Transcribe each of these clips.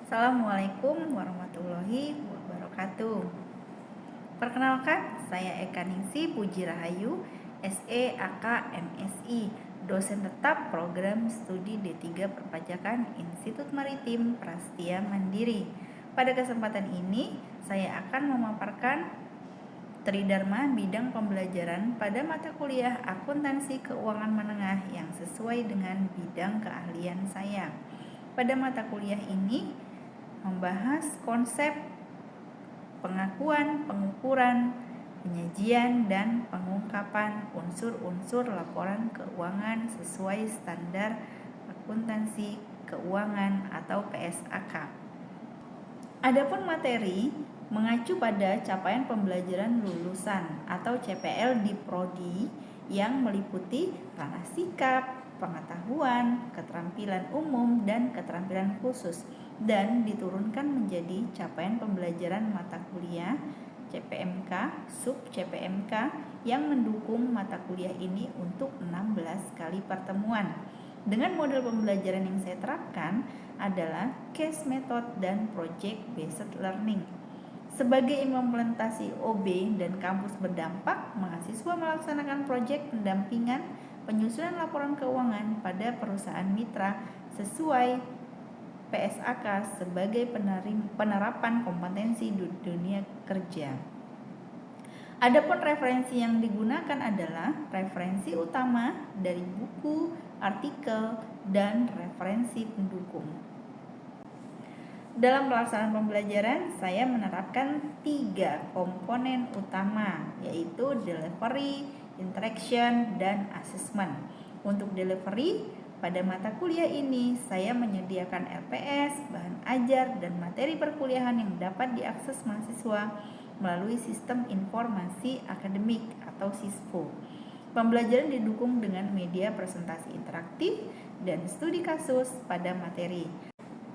Assalamualaikum warahmatullahi wabarakatuh. Perkenalkan, saya Eka Ningsi Puji Rahayu, SE AK MSI, dosen tetap program studi D3 Perpajakan Institut Maritim Prasetya Mandiri. Pada kesempatan ini, saya akan memaparkan Tridharma bidang pembelajaran pada mata kuliah Akuntansi Keuangan Menengah yang sesuai dengan bidang keahlian saya. Pada mata kuliah ini membahas konsep pengakuan, pengukuran, penyajian, dan pengungkapan unsur-unsur laporan keuangan sesuai standar akuntansi keuangan atau PSAK. Adapun materi mengacu pada capaian pembelajaran lulusan atau CPL di prodi yang meliputi ranah sikap, pengetahuan, keterampilan umum, dan keterampilan khusus, dan diturunkan menjadi capaian pembelajaran mata kuliah CPMK, sub CPMK yang mendukung mata kuliah ini untuk 16 kali pertemuan. Dengan model pembelajaran yang saya terapkan adalah case method dan project based learning. Sebagai implementasi OB dan kampus berdampak, mahasiswa melaksanakan proyek pendampingan penyusunan laporan keuangan pada perusahaan mitra sesuai PSAK sebagai penerapan kompetensi dunia kerja. Adapun referensi yang digunakan adalah referensi utama dari buku, artikel, dan referensi pendukung. Dalam pelaksanaan pembelajaran, saya menerapkan 3 komponen utama, yaitu delivery, interaction, dan assessment. Untuk delivery, pada mata kuliah ini, saya menyediakan LPS, bahan ajar, dan materi perkuliahan yang dapat diakses mahasiswa melalui Sistem Informasi Akademik atau SISPO. Pembelajaran didukung dengan media presentasi interaktif dan studi kasus pada materi.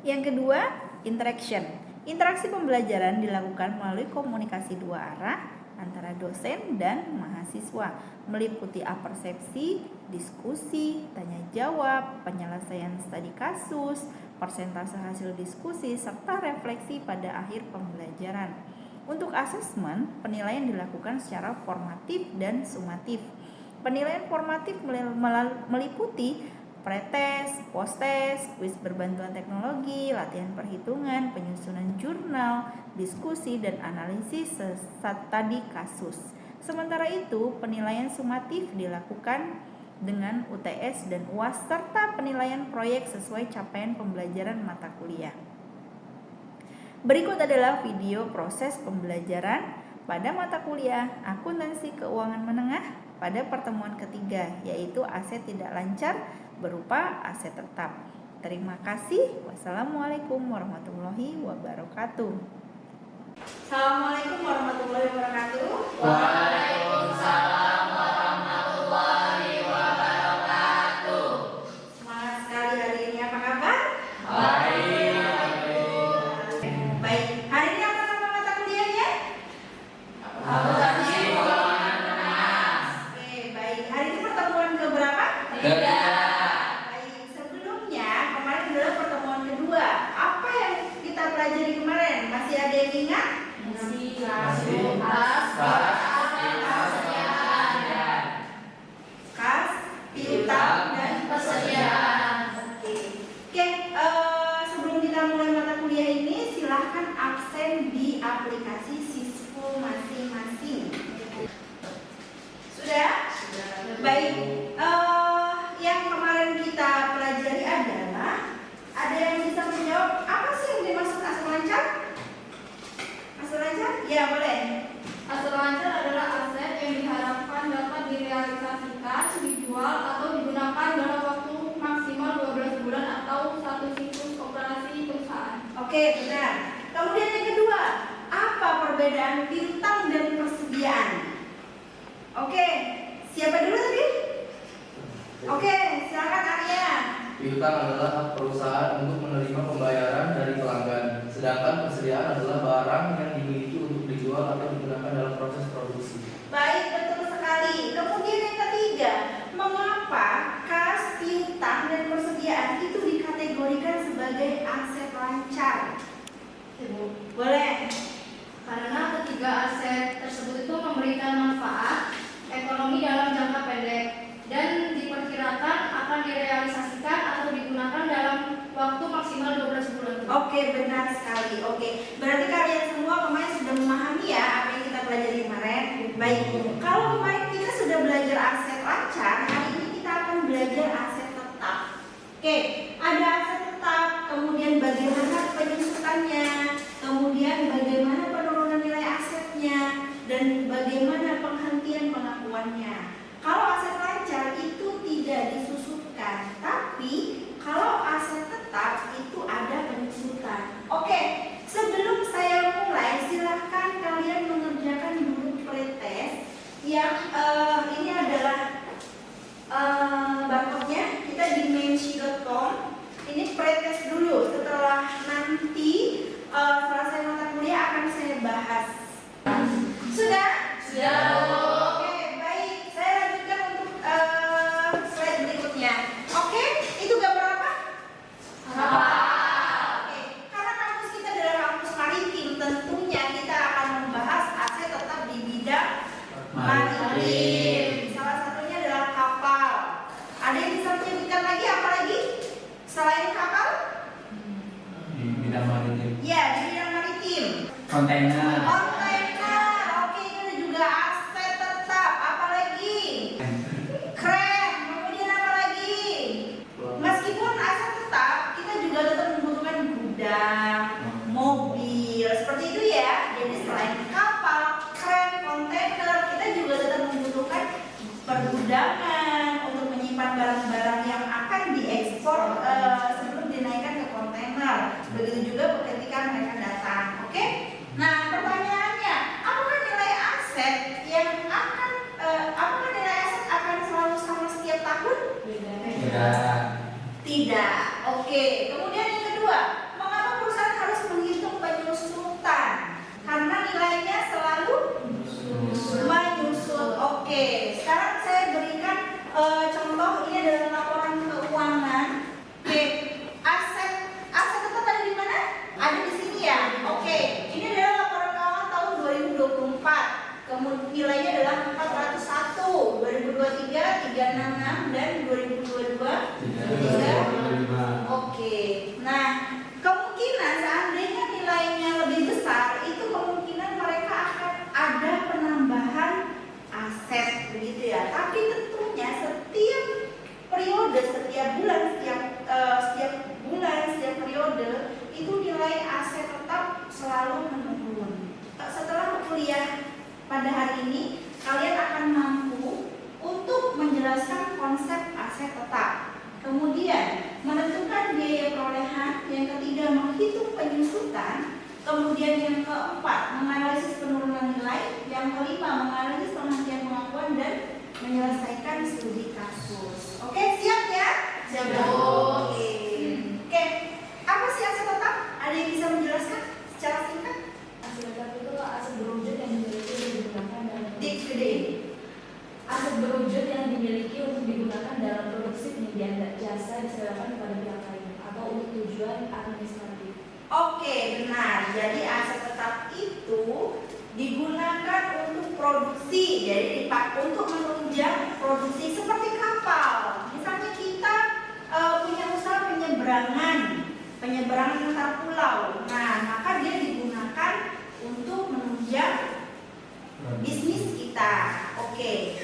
Yang kedua, interaction. Interaksi pembelajaran dilakukan melalui komunikasi 2 arah antara dosen dan mahasiswa, meliputi apersepsi, diskusi, tanya jawab, penyelesaian studi kasus, persentase hasil diskusi, serta refleksi pada akhir pembelajaran. Untuk asesmen, penilaian dilakukan secara formatif dan sumatif. Penilaian formatif meliputi pretest, posttest, kuis berbantuan teknologi, latihan perhitungan, penyusunan jurnal, diskusi, dan analisis studi kasus. Sementara itu, penilaian sumatif dilakukan dengan UTS dan UAS serta penilaian proyek sesuai capaian pembelajaran mata kuliah. Berikut adalah video proses pembelajaran pada mata kuliah Akuntansi Keuangan Menengah pada pertemuan ketiga, yaitu aset tidak lancar berupa aset tetap. Terima kasih. Wassalamualaikum warahmatullahi wabarakatuh. Assalamualaikum warahmatullahi wabarakatuh. Waalaikumsalam warahmatullahi wabarakatuh. Semangat sekali hari ini, apa kabar? Baik. Baik. Hari ini apa nama mata kuliahnya? Akuntansi Keuangan Menengah. Oke, baik. Hari ini pertemuan keberapa? Ketiga. Baik. Sebelumnya, kemarin adalah pertemuan kedua. Apa yang kita pelajari kemarin? Masih ada yang ingat? Kas, piutang, dan persediaan. Oke, sebelum kita mulai mata kuliah ini, silahkan absen di aplikasi SISPO masing-masing. Sudah? Baik. Yang kemarin kita pelajari adalah, ada yang bisa menjawab apa sih yang dimaksud aset lancar? Aset lancar? Ya, boleh. Aset lancar adalah aset yang diharapkan dapat direalisasikan, dijual, atau digunakan dalam waktu maksimal 12 bulan atau 1 siklus operasi perusahaan. Oke, benar. Kemudian yang kedua, apa perbedaan piutang dan persediaan? Oke, siapa dulu tadi? Oke, silakan Arya. Piutang adalah hak perusahaan untuk menerima pembayaran dari pelanggan, sedangkan persediaan adalah barang yang dimiliki untuk dijual atau digunakan dalam proses produksi. Baik, betul sekali. Kemudian yang ketiga, mengapa kas, piutang, dan persediaan itu dikategorikan sebagai aset lancar? Ibu. Boleh. Karena ketiga aset tersebut itu memberikan manfaat ekonomi dalam jangka pendek dan diperkirakan akan direalisasikan atau digunakan dalam waktu maksimal 12 bulan. Oke, benar sekali. Oke, berarti kalian semua kemarin sudah memahami ya apa yang kita pelajari kemarin. Baik, kalau kemarin kita sudah belajar aset lancar, hari ini kita akan belajar aset tetap. Oke, ada aset tetap, kemudian bagaimana penyusutannya, kemudian bagaimana penurunan nilai asetnya, dan bagaimana penghentian pengakuannya. Kalau aset lancar itu tidak disusutkan, tapi kalau aset tetap itu ada penyusutan. Oke, sebelum saya mulai, silahkan kalian mengerjakan dulu pretest yang ini adalah barcode-nya. Kita di menshi.com. Ini pretest dulu. Setelah nanti selesai mata kuliah akan saya bahas. Sudah? Sudah. Oke, baik. Saya lanjutkan untuk slide berikutnya. Oke, itu gambar apa? Oke, karena kampus kita adalah kampus maritim, tentunya kita akan membahas aset tetap di bidang maritim. Salah satunya adalah kapal. Ada yang bisa menyebutkan lagi apa lagi selain kapal? Di bidang maritim. Ya, di bidang maritim. Kontainer. Kontainer. Oke, ini ada juga aset tetap. Apa lagi? Kren. Kemudian apa lagi? Meskipun aset tetap, kita juga tetap membutuhkan gudang, mobil, seperti itu ya. Jadi selain kapal, kren, kontainer, kita juga tetap membutuhkan pergudangan untuk menyimpan barang-barang yang akan diekspor sebelum dinaikkan ke kontainer. Begitu juga ketika mereka datang. Oke? Nah, pertanyaannya, apakah nilai aset akan selalu sama setiap tahun? Tidak. Tidak. Oke. Kemudian yang kedua, mengapa perusahaan harus menghitung penyusutan? Karena nilainya selalu menyusut. Oke. Sekarang saya berikan contoh. Ini adalah laporan keuangan. Oke. Aset tetap ada di mana? Ada di sini ya. Oke. Ini adalah laporan keuangan tahun 2024. Kemudian nilainya adalah 401, 2023 366 dan 2022 3. Oke. Nah, kemungkinan seandainya nilainya lebih besar, itu kemungkinan mereka akan ada penambahan aset begitu ya. Tapi tentunya setiap periode, setiap bulan, setiap periode itu nilai aset tetap selalu menurun. Setelah kuliah pada hari ini, kalian akan mampu untuk menjelaskan konsep aset tetap. Kemudian menentukan biaya perolehan. Yang ketiga, menghitung penyusutan. Kemudian yang keempat, menganalisis penurunan nilai. Yang kelima, menganalisis penghentian pengakuan dan menyelesaikan studi kasus. Oke, siap ya? Siap. Oke. Oke, apa sih aset tetap? Ada yang bisa menjelaskan secara singkat? Aset tetap itu aset berwujud yang dimiliki untuk digunakan dalam aset berwujud yang dimiliki untuk digunakan dalam produksi penyediaan jasa diserahkan kepada pihak lain atau untuk tujuan administratif. Oke, benar. Jadi aset tetap itu digunakan untuk produksi, jadi dipakai untuk menunjang produksi seperti kapal. Misalnya kita punya usaha penyeberangan antar pulau. Nah, maka dia digunakan untuk menunjang bisnis kita. Oke.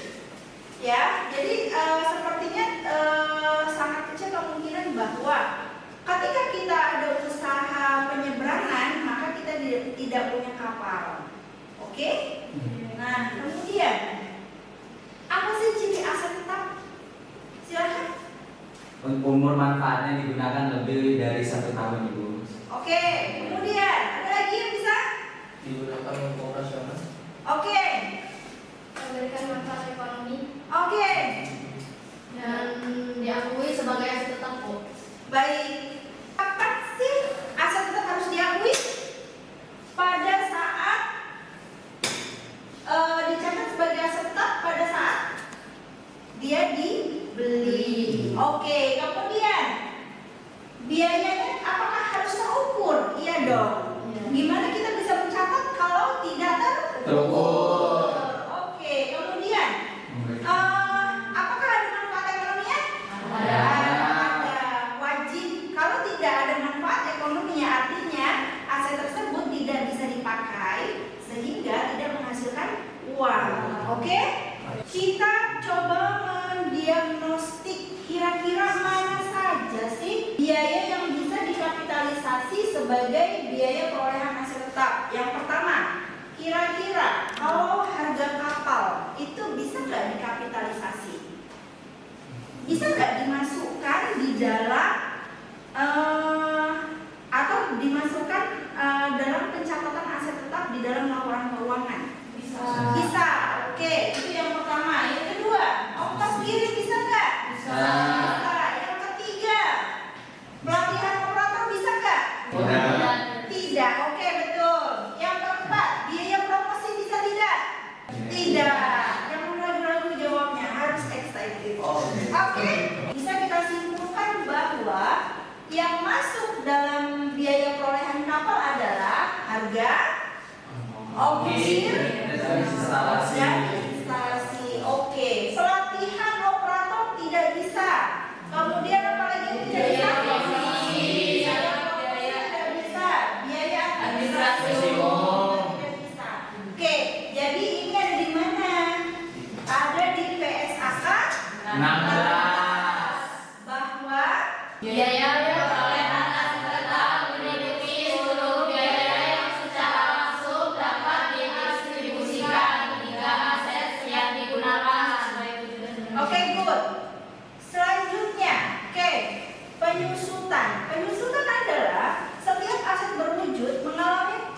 Ya, jadi sepertinya sangat kecil kemungkinan bahwa ketika kita ada usaha penyeberangan, maka kita tidak punya kapal. Oke? Nah, kemudian apa sih ciri aset tetap? Silakan. Umur manfaatnya digunakan lebih dari 1 tahun, Ibu. Oke, kemudian ada lagi yang bisa? Digunakan untuk operasional. Oke. Memberikan manfaat ekonomi Oke. dan diakui sebagai aset tetap. Baik. Kapan sih aset tetap harus diakui? Pada saat dicatat sebagai aset tetap pada saat dia dibeli. Oke, kemudian biayanya apakah harus terukur? Iya dong. Gimana kita bisa mencatat kalau tidak Terukur. Oke, kemudian apakah ada manfaat ekonominya? Ada. Ada. Wajib. Kalau tidak ada manfaat ekonominya, artinya aset tersebut tidak bisa dipakai sehingga tidak menghasilkan uang. Oke? Kita coba mendiagnostik kira-kira mana saja sih biaya yang bisa dikapitalisasi sebagai biaya perolehan aset tetap. Yang pertama, kira-kira kalau harga kapal itu bisa nggak dikapitalisasi? Bisa nggak dimasukkan di dalam atau dimasukkan dalam pencatatan aset tetap di dalam laporan keuangan? Bisa. Bisa. Oke, itu yang pertama. Yang kedua, ongkos kirim bisa nggak? Bisa. Bisa. Yang ketiga, pelatihan operator bisa nggak? Tidak. Tidak. Oke, betul. Yang keempat, biaya promosi bisa tidak? Tidak. Jangan ragu-ragu jawabnya, harus excited. Oke, bisa kita simpulkan bahwa yang masuk dalam biaya perolehan kapal adalah harga, ongkir, Dan instalasi. dan instalasi. Oke, pelatihan operator tidak bisa. Kemudian apa lagi yang tidak bisa? Biaya promosi. Biaya promosi tidak bisa. Biaya administrasi tidak bisa. Oke, jadi ini ada di mana? Ada di PSAK 16. bahwa Biaya perolehan aset tetap meliputi seluruh biaya yang secara langsung dapat didistribusikan hingga aset yang digunakan. oke, good. Selanjutnya, oke, penyusutan. Penyusutan adalah setiap aset berwujud mengalami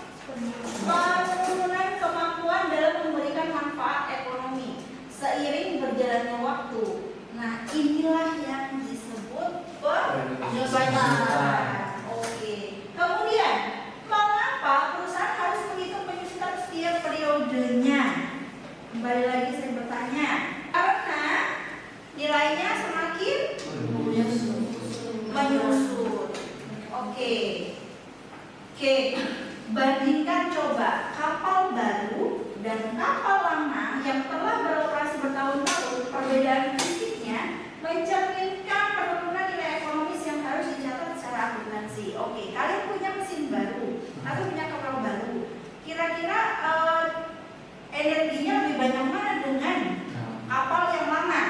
penurunan kemampuan dalam memberikan manfaat ekonomi seiring berjalannya waktu. Nah, inilah yang disebut penyusutan. Oke. Kemudian, mengapa perusahaan harus menghitung penyusutan setiap periodenya? Kembali lagi saya bertanya, karena nilainya semakin menyusut. Oke. Oke, bandingkan coba kapal baru dan kapal lama yang telah beroperasi bertahun-tahun. Perbedaan fisiknya mencerminkan penurunan nilai ekonomis yang harus dicatat secara akuntansi. Oke, kalian punya mesin baru atau punya kapal baru. Kira-kira energinya lebih banyak mana dengan kapal yang lama?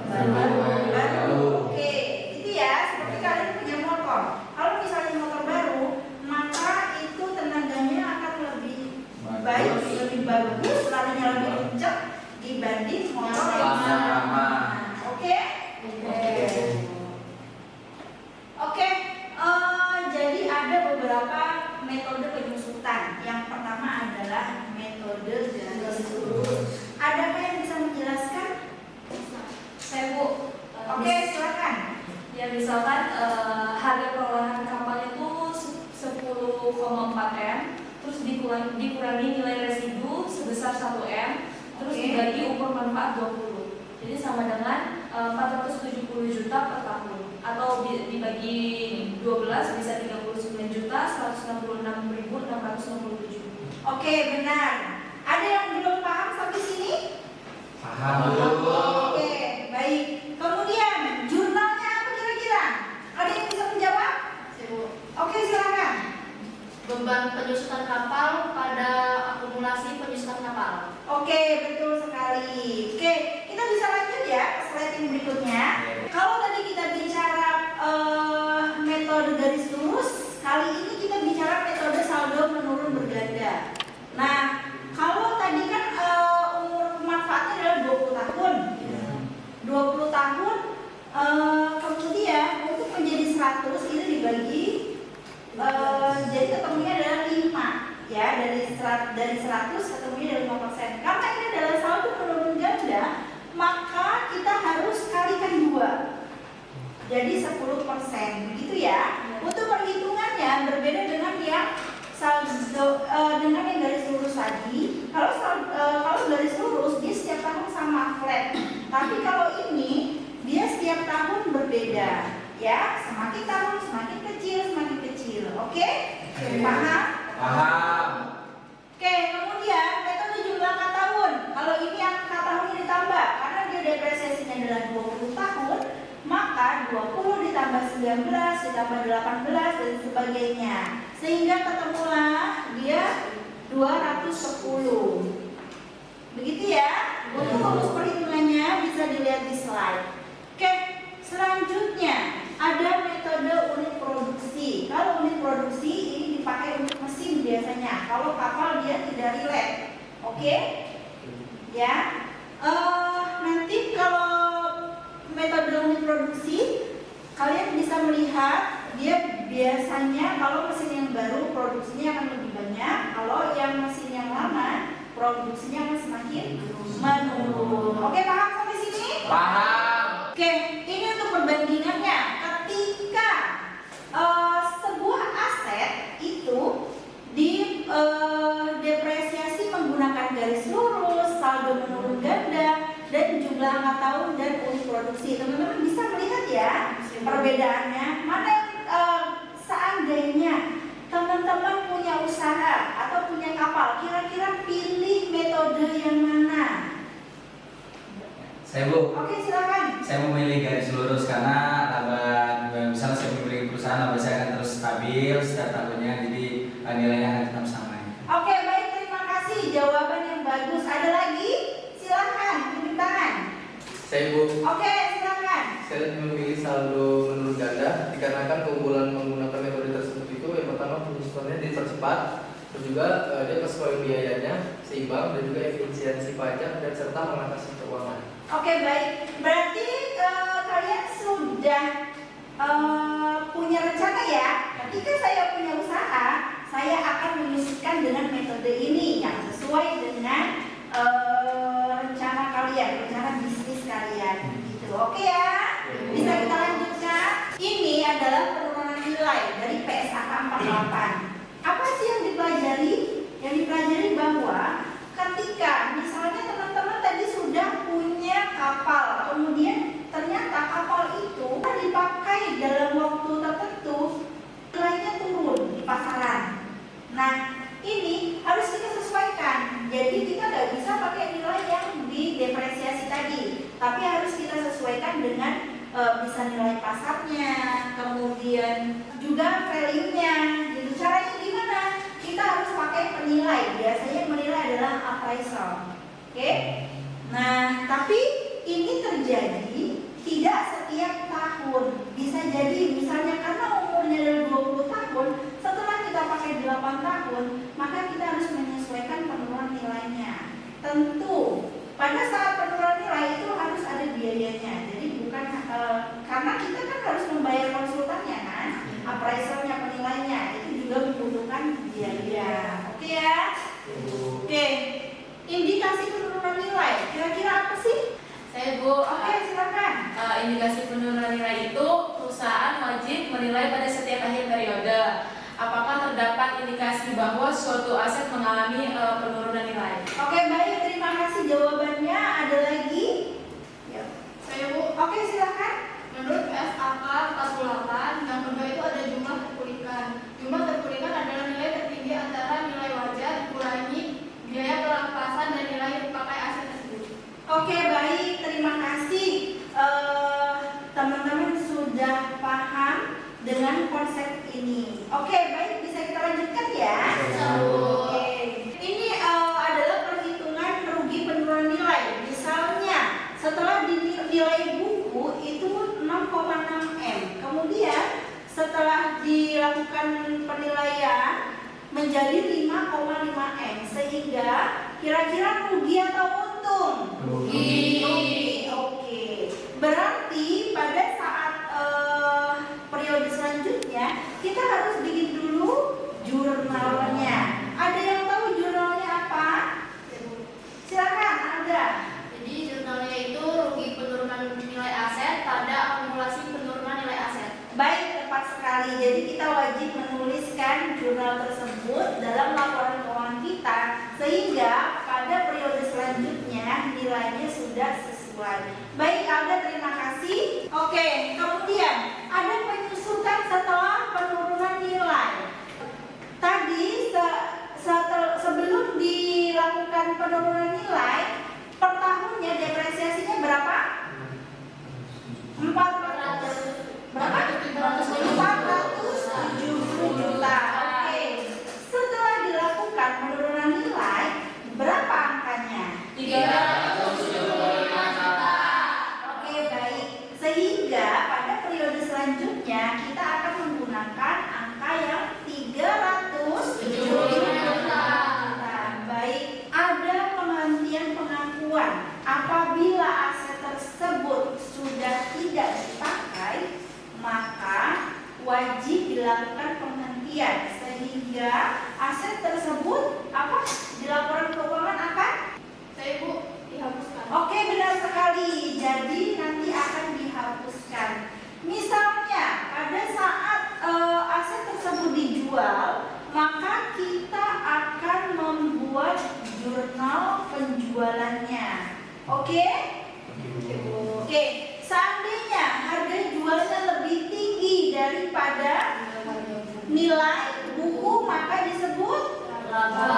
Baru. Oke, itu ya seperti kalian punya motor. Kalau misalnya motor baru, maka itu tenaganya akan lebih baik, lebih bagus, larinya lebih kencang dibanding motor yang lama. Oke? Oke. Jadi ada beberapa metode penyusutan. Yang pertama adalah metode garis lurus. Adakah yang bisa menjelaskan? Saya Bu, Oke, silakan. ya misalkan harga perolehan kapal itu 10,4 M, terus dikurangi nilai residu sebesar 1 M, terus Oke. dibagi umur manfaat 20. Jadi sama dengan 470 juta per tahun, atau dibagi 12 bisa 39 juta 166.667. Oke, benar. Ada yang belum paham sampai sini? Paham. Oke, baik. Kemudian jurnalnya apa kira-kira? Ada yang bisa menjawab? Oke, silakan. Beban penyusutan kapal pada akumulasi penyusutan kapal. Oke, betul sekali. Oke, kita bisa lanjut ya ke slide yang berikutnya. Kalau tadi kita bicara metode garis lurus, kali ini kita bicara metode saldo menurun berganda. Nah, kalau tadi kan umur manfaatnya adalah 20 tahun. 20 tahun, kemudian untuk menjadi 100 ini dibagi, jadi ketemunya adalah 5 ya, dari 100 ketemunya dari 5%. Karena ini adalah saldo menurun ganda, maka kita harus kalikan 2, jadi 10%, begitu ya. Untuk perhitungannya berbeda dengan yang saldo dengan yang garis lurus tadi. Kalau garis lurus dia setiap tahun sama flat, tapi kalau ini dia setiap tahun berbeda ya, semakin tahun semakin kecil. Oke? Paham? Paham. 19 ditambah 18 dan sebagainya, sehingga ketemulah dia 210. Begitu ya. Untuk rumus perhitungannya bisa dilihat di slide. Oke, selanjutnya ada metode unit produksi. Kalau unit produksi ini dipakai untuk mesin biasanya. Kalau kapal dia tidak relate. Oke? Ya. Nanti kalau metode unit produksi, kalian bisa melihat dia biasanya kalau mesin yang baru produksinya akan lebih banyak. Kalau yang mesin yang lama produksinya akan semakin menurun. Oke, paham sampai sini? Paham. Oke, ini untuk perbandingannya. Ketika sebuah aset itu di depresiasi menggunakan garis lurus, saldo menurun ganda, dan jumlah angka tahun dan unit produksi, teman-teman bisa melihat ya perbedaannya. Mana yang seandainya teman-teman punya usaha atau punya kapal, kira-kira pilih metode yang mana? Saya Bu, Oke, silakan. saya memilih garis lurus karena misalnya saya memiliki perusahaan laba saya akan terus stabil setiap tahunnya, jadi nilainya akan tetap sama. Oke, baik, terima kasih. Jawaban yang bagus. Ada lagi? Silakan, tunjuk tangan. Saya Bu, Oke, silakan. saya memilih saldo menurun ganda dikarenakan keunggulan menggunakan metode tersebut itu yang pertama penyusunannya dipercepat, terus juga dia kesesuaian biayanya seimbang dan juga efisiensi pajak dan serta mengatasi keuangan. Oke, baik. Berarti kalian sudah punya rencana ya. Ketika saya punya usaha, saya akan menyusunkan dengan metode ini yang sesuai dengan rencana kalian, rencana bisnis kalian. Gitu. Oke ya. Bisa kita lanjutkan. Ini adalah penurunan nilai dari PSAK 48. Apa sih yang dipelajari? Yang dipelajari bahwa ketika misalnya teman-teman tadi sudah punya kapal, kemudian ternyata kapal itu dipakai dalam waktu tertentu, nilainya turun di pasaran. Nah, ini harus kita sesuaikan. Jadi kita nggak bisa pakai nilai yang didepresiasi tadi, tapi harus kita sesuaikan dengan bisa nilai pasarnya, kemudian juga value-nya. Gitu. Caranya gimana? Kita harus pakai penilai. Biasanya menilai adalah appraisal. Oke? Nah, tapi ini terjadi tidak setiap tahun. Bisa jadi misalnya karena umurnya dari 20 tahun, setelah kita pakai 8 tahun, maka kita harus menyesuaikan penurunan nilainya. Tentu pada saat penurunan nilai itu harus ada biayanya. Jadi bukan karena kita kan harus membayar konsultannya kan, appraisalnya, penilainya itu juga membutuhkan biaya. Oke ya? Oke. Indikasi penurunan nilai kira-kira apa sih? Saya Bu, Oke, silakan. indikasi penurunan nilai itu perusahaan wajib menilai pada setiap akhir periode. Apakah terdapat indikasi bahwa suatu aset mengalami penurunan nilai? Oke, baik, terima kasih jawabannya. Ada lagi? Ya. Saya Bu, Oke, silakan. menurut PSAK 48 yang kedua itu ada jumlah terpulihkan. Jumlah terpulihkan adalah nilai tertinggi antara nilai wajar dikurangi biaya pelepasan dan nilai yang dipakai aset tersebut. Oke, baik, terima kasih. Teman-teman sudah paham dengan konsep ini. Oke, baik, bisa kita lanjutkan ya. Oke. Ini adalah perhitungan rugi penurunan nilai. Misalnya, setelah nilai buku itu 6,6 M. Kemudian setelah dilakukan penilaian menjadi 5,5 M, sehingga kira-kira rugi atau untung? Rugi. Oke. Berarti pada saat periode selanjutnya kita harus bikin dulu jurnalnya. Ada yang tahu jurnalnya apa? Silakan, Anda. Jadi jurnalnya itu rugi penurunan nilai aset pada akumulasi penurunan nilai aset. Baik, tepat sekali. Jadi kita wajib menuliskan jurnal tersebut dalam laporan keuangan kita, sehingga pada periode selanjutnya nilainya sudah sesuai. Baik, Alda, terima kasih. Oke, kemudian ada penyusutan setelah penurunan nilai. Tadi sebelum dilakukan penurunan nilai, per tahunnya depresiasinya berapa? 400 berapa? sekali, jadi nanti akan dihapuskan. Misalnya pada saat aset tersebut dijual, maka kita akan membuat jurnal penjualannya. Oke? Oke, seandainya harga jualnya lebih tinggi daripada nilai buku, maka disebut laba.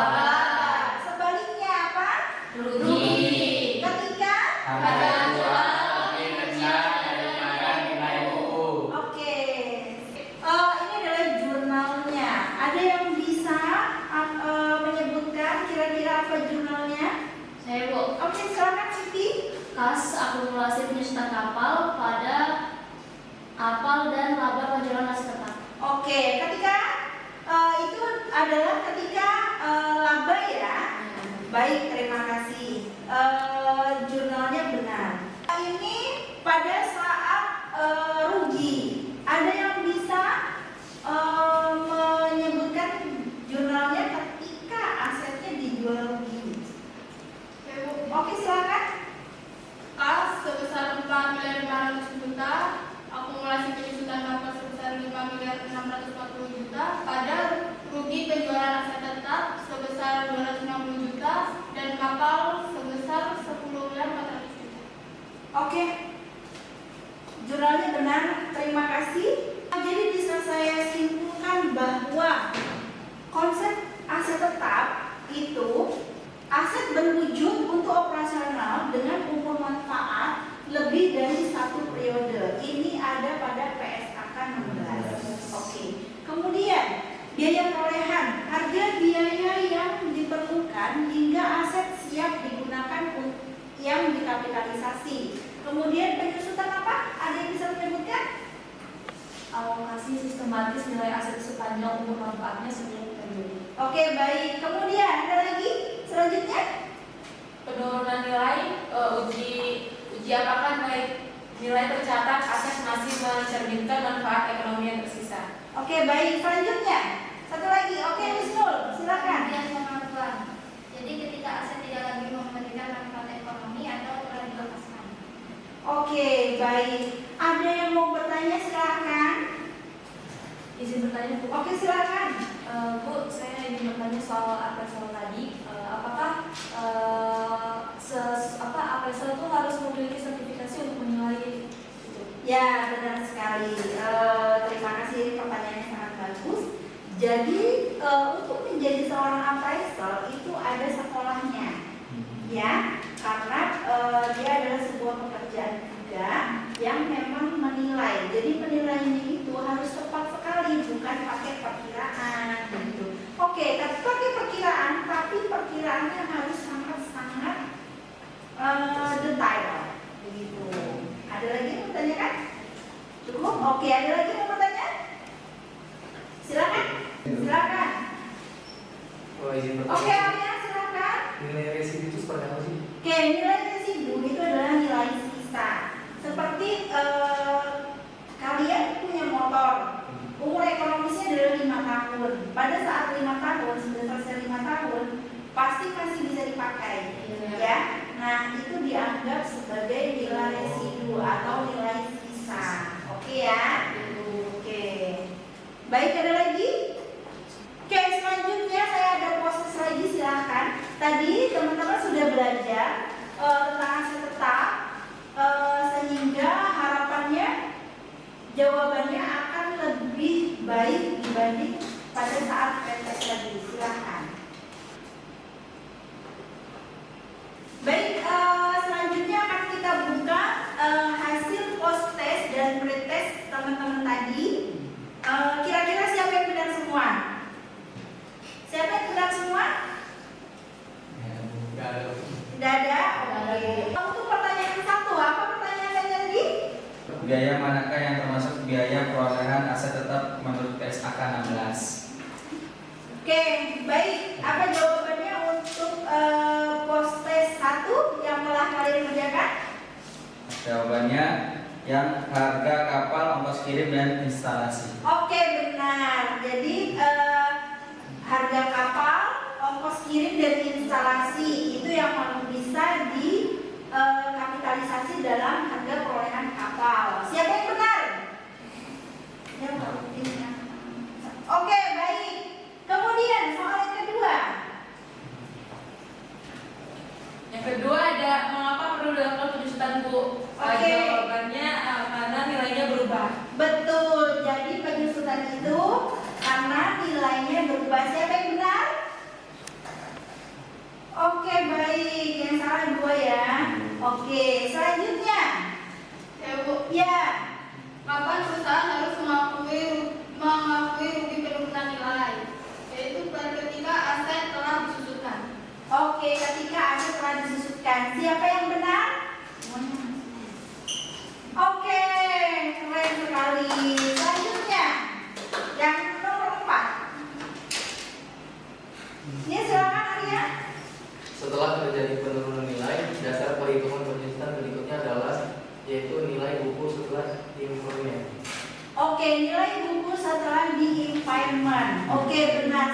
Sebaliknya apa? Rugi. Ketika Harga jual lebih rendah daripada nilai buku. oke, ini adalah jurnalnya. Ada yang bisa menyebutkan kira-kira apa jurnalnya? Saya Bu. Oke, silakan Siti. Kas akumulasi penyusutan kapal pada apal dan laba penjualan aset tetap. Oke, ketika itu adalah ketika laba ya. Baik, terima kasih. Jurnalnya benar. Ini pada saat rugi. Ada yang bisa menyebutkan jurnalnya ketika asetnya dijual rugi? Oke, silakan. Kas sebesar 4.500 juta, akumulasi penyusutan kapal sebesar 5.640 juta, pada rugi penjualan aset tetap sebesar 260 juta, dan kapal sebesar 10.400 juta. Oke, jurnalnya benar, terima kasih. Jadi bisa saya simpulkan bahwa konsep aset tetap itu aset berwujud untuk operasional dengan umur manfaat lebih dari 1 periode. Ini ada pada PSAK 16. Oke. Kemudian biaya perolehan, harga biaya yang diperlukan hingga aset siap digunakan yang dikapitalisasi. Kemudian penyusutan apa? Ada yang bisa menyebutkan? Alokasi sistematis nilai aset sepanjang umur manfaatnya setiap periode. Oke, baik. Kemudian ada lagi selanjutnya? Penurunan nilai, uji apakah nilai tercatat aset masih mencerminkan manfaat ekonomi yang tersisa. Oke, baik. Selanjutnya satu lagi. Oke, Wisnul, silakan. Kemudian pengaturan. Jadi ketika aset tidak lagi memberikan manfaat ekonomi atau telah dilepaskan. Oke, baik. Ada yang mau bertanya, silakan. Izin bertanya Bu. Oke, silakan. Bu, saya ingin bertanya soal appraisal tadi. Apakah appraisal itu harus memiliki sertifikasi untuk menilai itu? Ya, benar sekali. Terima kasih, pertanyaannya sangat bagus. Jadi untuk menjadi seorang appraisal itu ada sekolahnya, ya, karena dia adalah sebuah pekerjaan juga yang memang menilai. Jadi penilaiannya itu harus tepat sekali, bukan pakai perkiraan gitu. Oke, tapi pakai perkiraan, tapi perkiraannya harus sangat-sangat detail, begitu. Ada lagi yang mau bertanyakan? Cukup? Oke, ada lagi yang mau bertanya? Silakan. Silakan. Oh, izin Oke, bertanya. Alia, silakan. Nilai residu itu seperti apa sih? Oke, nilai residu itu adalah nilai sisa. Seperti kalian punya motor, umur ekonomisnya adalah 5 tahun. Pada saat 5 tahun, sudah selesai 5 tahun, pasti masih bisa dipakai, ya. Nah, itu dianggap sebagai nilai residu atau nilai sisa. Oke ya? Oke. Baik, ada lagi? Oke, selanjutnya saya ada proses lagi, silahkan. Tadi teman-teman sudah belajar tentang aset tetap, sehingga harapannya jawabannya akan lebih baik dibanding pada saat praktek tadi. Silahkan. Baik, selanjutnya akan kita buka hasil post test dan pretest teman-teman tadi. Kira-kira siapa yang benar semua? Siapa yang benar semua? Nggak ada. Tidak ada? Oke. Untuk pertanyaan satu, apa pertanyaannya tadi? Biaya manakah yang termasuk biaya perolehan aset tetap menurut PSAK 16? Oke, baik. Apa jawabannya untuk post test 1 yang telah kalian kerjakan? Jawabannya yang harga kapal, ongkos kirim, dan instalasi. Oke, benar. Jadi harga kapal, ongkos kirim dan instalasi itu yang bisa dikapitalisasi masih dalam harga perolehan kapal. Siapa yang benar? Ya, oke, baik. Kemudian soal yang kedua. Yang kedua ada mengapa perlu dilakukan penyusutan, Bu? Oke. Jawabannya karena nilainya berubah. Betul. Jadi penyusutan itu karena nilainya berubah. Siapa yang benar? Oke, baik. Yang salah 2 ya. Oke, selanjutnya. Ya, Bu. Ya. Kapan perusahaan harus mengakui rugi penurunan nilai? Yaitu ketika aset telah disusutkan. Oke, ketika aset telah disusutkan. Siapa yang benar? Oke, keren sekali. Selanjutnya, yang nomor 4. Ini silakan Arya. Setelah terjadi penurunan nilai, dasar perhitungan penyusutan berikutnya adalah yaitu nilai buku setelah impairment. Oke, nilai buku setelah di impairment. Oke, benar.